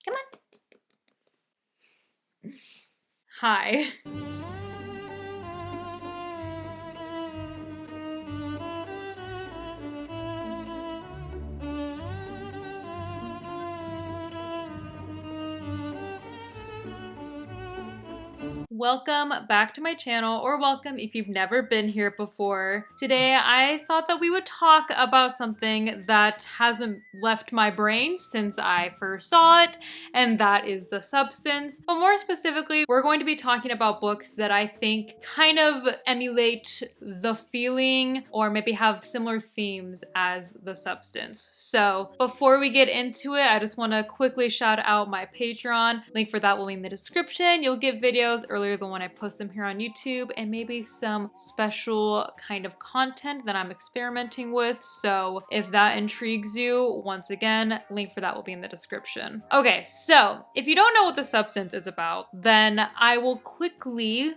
Come on. Hi. Welcome back to my channel, or welcome if you've never been here before. Today I thought that we would talk about something that hasn't left my brain since I first saw it, and that is The Substance. But more specifically, we're going to be talking about books that I think kind of emulate the feeling or maybe have similar themes as The Substance. So before we get into it, I just want to quickly shout out my Patreon. Link for that will be in the description. You'll get videos earlier than when I post them here on YouTube, and maybe some special kind of content that I'm experimenting with. So if that intrigues you, once again, link for that will be in the description. Okay, so if you don't know what The Substance is about, then I will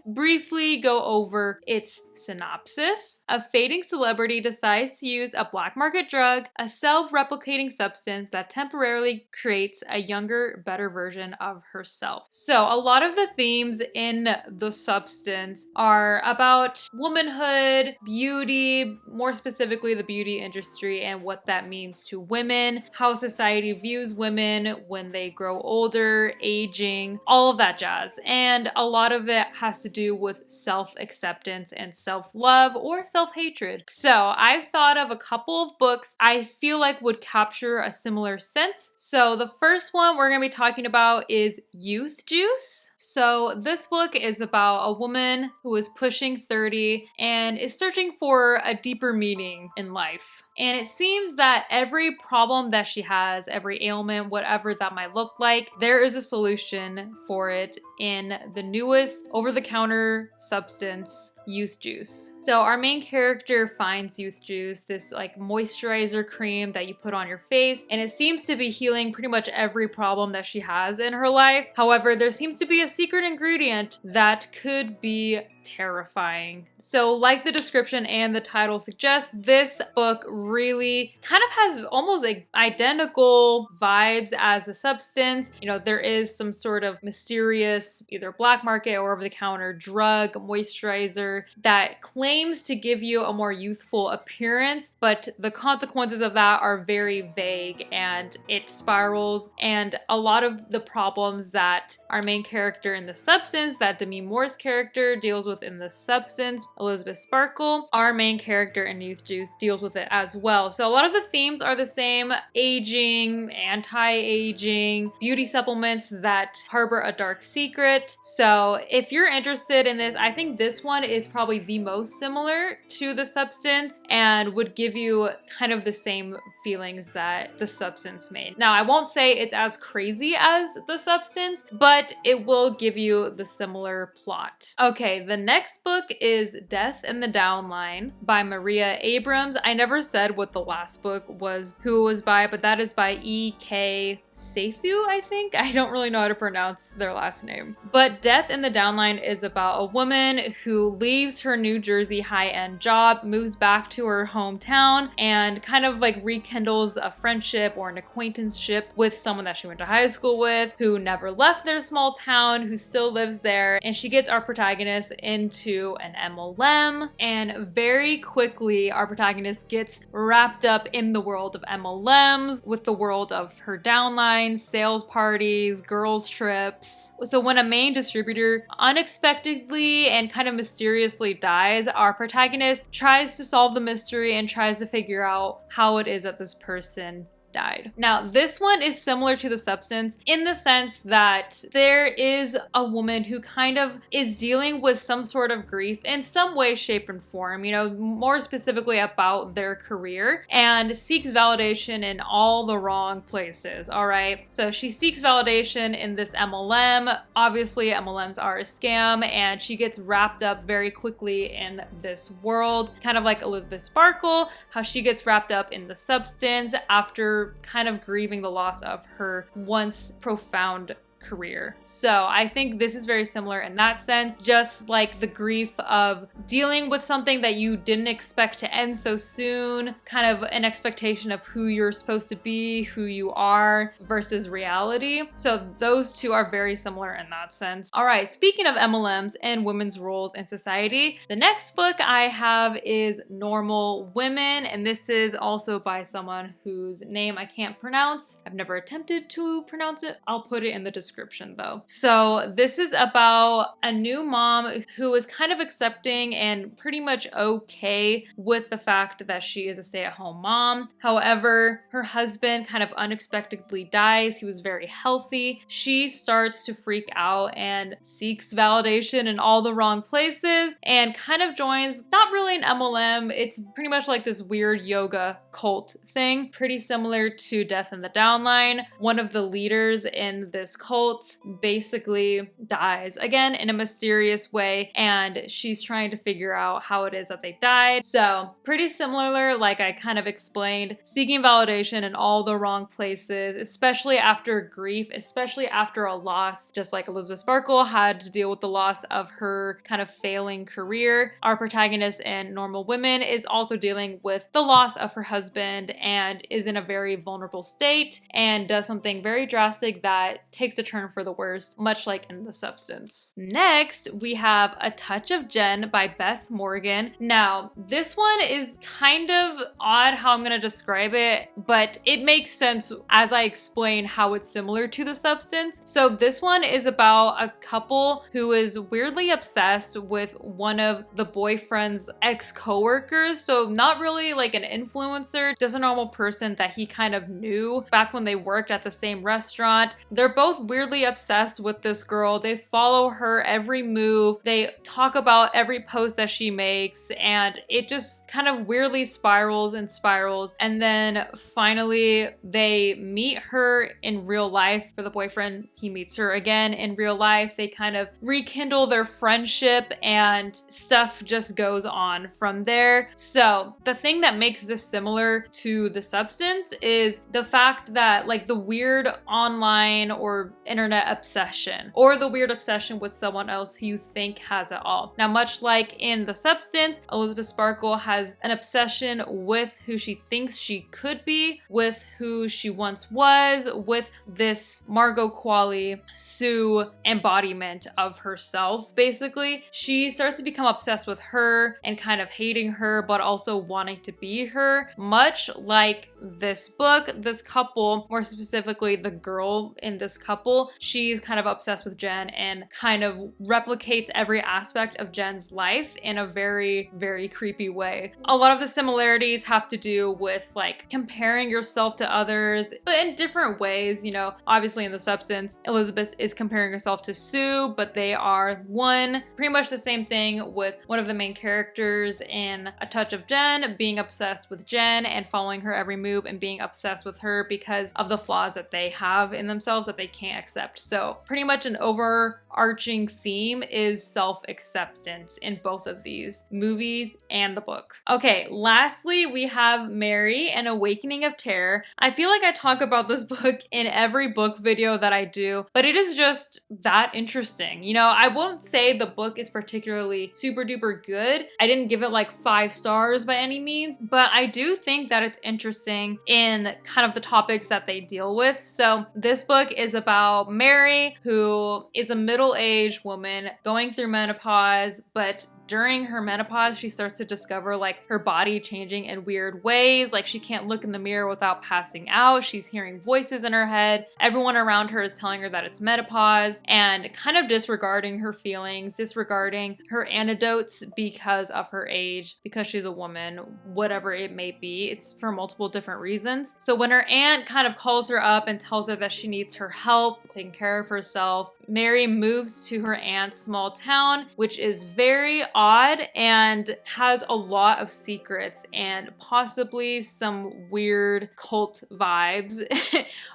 briefly go over its synopsis. A fading celebrity decides to use a black market drug, a self-replicating substance that temporarily creates a younger, better version of herself. So a lot of the themes in The Substance are about womanhood, beauty, more specifically the beauty industry and what that means to women, how society views women when they grow older, aging, all of that jazz. And a lot of it has to do with self-acceptance and self-love or self-hatred. So I've thought of a couple of books I feel like would capture a similar sense. So the first one we're going to be talking about is Youth Juice. So this book is about a woman who is pushing 30 and is searching for a deeper meaning in life. And it seems that every problem that she has, every ailment, whatever that might look like, there is a solution for it in the newest over-the-counter substance, Youth Juice. So our main character finds Youth Juice, this like moisturizer cream that you put on your face, and it seems to be healing pretty much every problem that she has in her life. However, there seems to be a secret ingredient that could be terrifying. So like the description and the title suggest, this book really kind of has almost like identical vibes as The Substance. You know, there is some sort of mysterious either black market or over-the-counter drug moisturizer that claims to give you a more youthful appearance, but the consequences of that are very vague and it spirals. And a lot of the problems that our main character in The Substance, that Demi Moore's character deals with in The Substance, Elizabeth Sparkle, our main character in Youth Juice deals with it as well. So a lot of the themes are the same: aging, anti-aging, beauty supplements that harbor a dark secret. So if you're interested in this, I think this one is probably the most similar to The Substance and would give you kind of the same feelings that The Substance made. Now, I won't say it's as crazy as The Substance, but it will give you the similar plot. Okay, the next book is Death in the Downline by Maria Abrams. I never said what the last book was, who it was by, but that is by E.K. Sathue, I think. I don't really know how to pronounce their last name. But Death in the Downline is about a woman who leaves her New Jersey high-end job, moves back to her hometown, and kind of like rekindles a friendship or an acquaintanceship with someone that she went to high school with, who never left their small town, who still lives there. And she gets our protagonist into an MLM, and very quickly our protagonist gets wrapped up in the world of MLMs, with the world of her downline, sales parties, girls trips. So when a main distributor unexpectedly and kind of mysteriously dies, our protagonist tries to solve the mystery and tries to figure out how it is that this person died. Now, this one is similar to The Substance in the sense that there is a woman who kind of is dealing with some sort of grief in some way, shape, and form, you know, more specifically about their career, and seeks validation in all the wrong places, all right? So she seeks validation in this MLM. Obviously, MLMs are a scam, and she gets wrapped up very quickly in this world, kind of like Elizabeth Sparkle, how she gets wrapped up in The Substance after kind of grieving the loss of her once profound career. So I think this is very similar in that sense, just like the grief of dealing with something that you didn't expect to end so soon, kind of an expectation of who you're supposed to be, who you are versus reality. So those two are very similar in that sense. All right, speaking of MLMs and women's roles in society, the next book I have is Normal Women, and this is also by someone whose name I can't pronounce. I've never attempted to pronounce it. I'll put it in the description though. So this is about a new mom who is kind of accepting and pretty much okay with the fact that she is a stay-at-home mom. However, her husband kind of unexpectedly dies. He was very healthy. She starts to freak out and seeks validation in all the wrong places and kind of joins, not really an MLM, it's pretty much like this weird yoga cult thing, pretty similar to Death in the Downline. One of the leaders in this cult basically dies, again, in a mysterious way, and she's trying to figure out how it is that they died. So pretty similar, like I kind of explained, seeking validation in all the wrong places, especially after grief, especially after a loss, just like Elizabeth Sparkle had to deal with the loss of her kind of failing career. Our protagonist in Normal Women is also dealing with the loss of her husband and is in a very vulnerable state and does something very drastic that takes a turn for the worst, much like in The Substance. Next, we have A Touch of Jen by Beth Morgan. Now, this one is kind of odd how I'm going to describe it, but it makes sense as I explain how it's similar to The Substance. So this one is about a couple who is weirdly obsessed with one of the boyfriend's ex-coworkers. So not really like an influencer, just a normal person that he kind of knew back when they worked at the same restaurant. They're both weirdly obsessed with this girl. They follow her every move. They talk about every post that she makes, and it just kind of weirdly spirals and spirals. And then finally they meet her in real life. For the boyfriend, he meets her again in real life. They kind of rekindle their friendship and stuff just goes on from there. So the thing that makes this similar to The Substance is the fact that like the weird online or internet obsession, or the weird obsession with someone else who you think has it all. Now, much like in The Substance, Elizabeth Sparkle has an obsession with who she thinks she could be, with who she once was, with this Margot Qualley Sue embodiment of herself. Basically, she starts to become obsessed with her and kind of hating her, but also wanting to be her. Much like this book, this couple, more specifically the girl in this couple, she's kind of obsessed with Jen and kind of replicates every aspect of Jen's life in a very, very creepy way. A lot of the similarities have to do with like comparing yourself to others, but in different ways. You know, obviously in The Substance, Elizabeth is comparing herself to Sue, but they are one. Pretty much the same thing with one of the main characters in A Touch of Jen being obsessed with Jen and following her every move and being obsessed with her because of the flaws that they have in themselves that they can't accept. So pretty much an overarching theme is self-acceptance in both of these movies and the book. Okay, lastly, we have Mary, An Awakening of Terror. I feel like I talk about this book in every book video that I do, but it is just that interesting. You know, I won't say the book is particularly super duper good. I didn't give it like 5 stars by any means, but I do think that it's interesting in kind of the topics that they deal with. So this book is about Mary, who is a middle-aged woman going through menopause, but during her menopause, she starts to discover like her body changing in weird ways. Like she can't look in the mirror without passing out. She's hearing voices in her head. Everyone around her is telling her that it's menopause and kind of disregarding her feelings, disregarding her antidotes because of her age, because she's a woman, whatever it may be. It's for multiple different reasons. So when her aunt kind of calls her up and tells her that she needs her help taking care of herself, Mary moves to her aunt's small town, which is very odd and has a lot of secrets and possibly some weird cult vibes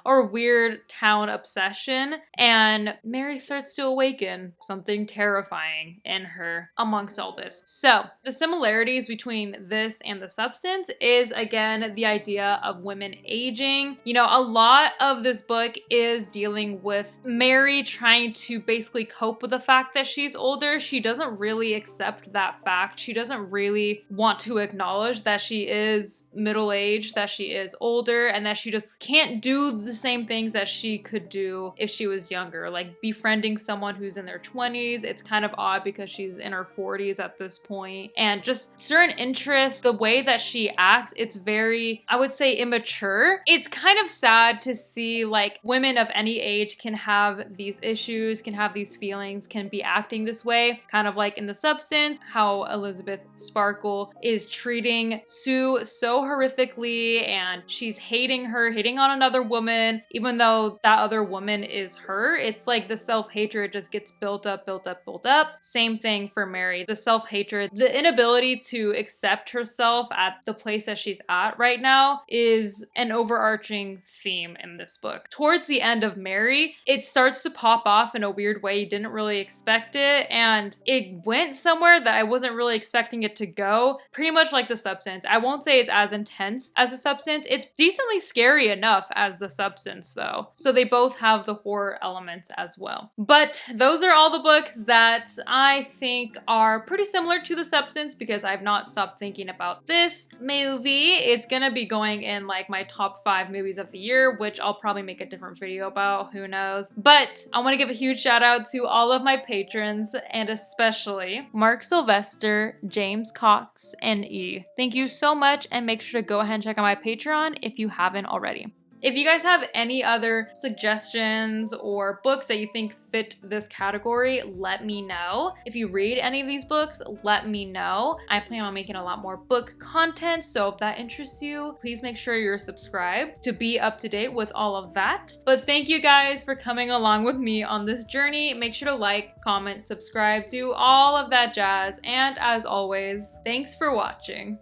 or weird town obsession. And Mary starts to awaken something terrifying in her amongst all this. So the similarities between this and The Substance is, again, the idea of women aging. You know, a lot of this book is dealing with Mary trying to basically cope with the fact that she's older. She doesn't really accept that fact. She doesn't really want to acknowledge that she is middle-aged, that she is older, and that she just can't do the same things that she could do if she was younger. Like befriending someone who's in their 20s, it's kind of odd because she's in her 40s at this point. And just certain interests, the way that she acts, it's very, I would say, immature. It's kind of sad to see like women of any age can have these issues, can have these feelings, can be acting this way, kind of like in The Substance, how Elizabeth Sparkle is treating Sue so horrifically, and she's hating her, hating on another woman, even though that other woman is her. It's like the self-hatred just gets built up, built up, built up. Same thing for Mary. The self-hatred, the inability to accept herself at the place that she's at right now is an overarching theme in this book. Towards the end of Mary, it starts to pop off in a weird way. You didn't really expect it, and it went somewhere that I wasn't really expecting it to go. Pretty much like The Substance. I won't say it's as intense as The Substance. It's decently scary enough as The Substance though. So they both have the horror elements as well. But those are all the books that I think are pretty similar to The Substance because I've not stopped thinking about this movie. It's gonna be going in like my top 5 movies of the year, which I'll probably make a different video about, who knows. But I want to give a huge shout out to all of my patrons, and especially Mark Sylvester, James Cox, and E. Thank you so much, and make sure to go ahead and check out my Patreon if you haven't already. If you guys have any other suggestions or books that you think fit this category, let me know. If you read any of these books, let me know. I plan on making a lot more book content, so if that interests you, please make sure you're subscribed to be up to date with all of that. But thank you guys for coming along with me on this journey. Make sure to like, comment, subscribe, do all of that jazz, and as always, thanks for watching.